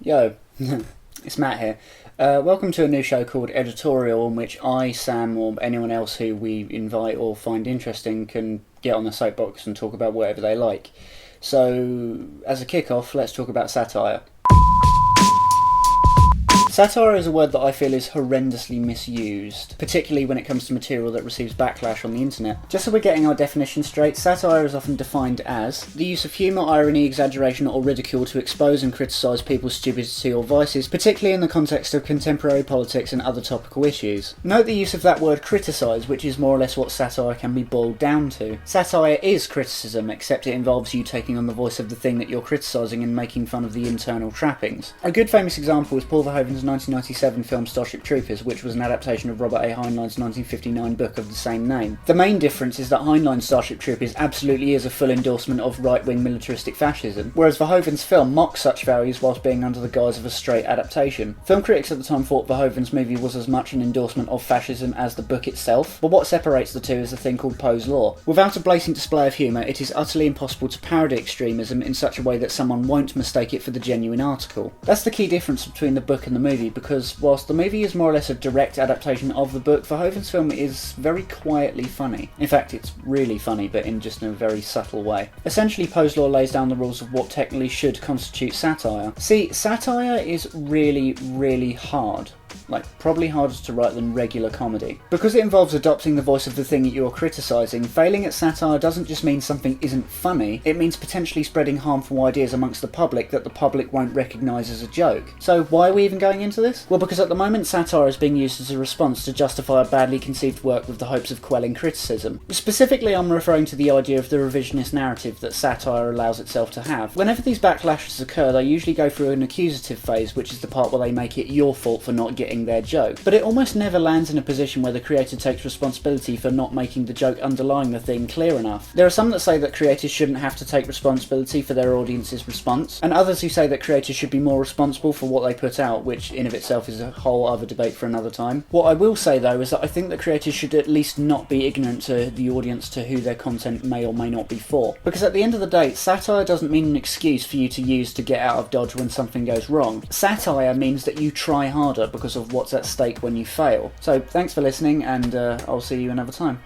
Yo, it's Matt here. Welcome to a new show called Editorial, in which I, Sam, or anyone else who we invite or find interesting can get on the soapbox and talk about whatever they like. So, as a kick-off, let's talk about satire. Satire is a word that I feel is horrendously misused, particularly when it comes to material that receives backlash on the internet. Just so we're getting our definition straight, satire is often defined as the use of humour, irony, exaggeration or ridicule to expose and criticise people's stupidity or vices, particularly in the context of contemporary politics and other topical issues. Note the use of that word criticise, which is more or less what satire can be boiled down to. Satire is criticism, except it involves you taking on the voice of the thing that you're criticising and making fun of the internal trappings. A good famous example is Paul Verhoeven's 1997 film Starship Troopers, which was an adaptation of Robert A. Heinlein's 1959 book of the same name. The main difference is that Heinlein's Starship Troopers absolutely is a full endorsement of right-wing militaristic fascism, whereas Verhoeven's film mocks such values whilst being under the guise of a straight adaptation. Film critics at the time thought Verhoeven's movie was as much an endorsement of fascism as the book itself, but what separates the two is a thing called Poes Law. Without a blatant display of humour, it is utterly impossible to parody extremism in such a way that someone won't mistake it for the genuine article. That's the key difference between the book and the movie, because whilst the movie is more or less a direct adaptation of the book, Verhoeven's film is very quietly funny. In fact, it's really funny, but in just a very subtle way. Essentially, Poes Law lays down the rules of what technically should constitute satire. See, satire is really, really hard. Like, probably harder to write than regular comedy. Because it involves adopting the voice of the thing that you're criticising, failing at satire doesn't just mean something isn't funny, it means potentially spreading harmful ideas amongst the public that the public won't recognise as a joke. So why are we even going into this? Well, because at the moment satire is being used as a response to justify a badly conceived work with the hopes of quelling criticism. Specifically, I'm referring to the idea of the revisionist narrative that satire allows itself to have. Whenever these backlashes occur, they usually go through an accusative phase, which is the part where they make it your fault for not getting their joke. But it almost never lands in a position where the creator takes responsibility for not making the joke underlying the thing clear enough. There are some that say that creators shouldn't have to take responsibility for their audience's response, and others who say that creators should be more responsible for what they put out, which in of itself is a whole other debate for another time. What I will say though is that I think that creators should at least not be ignorant to the audience to who their content may or may not be for. Because at the end of the day, satire doesn't mean an excuse for you to use to get out of dodge when something goes wrong. Satire means that you try harder because of what's at stake when you fail. So thanks for listening, and I'll see you another time.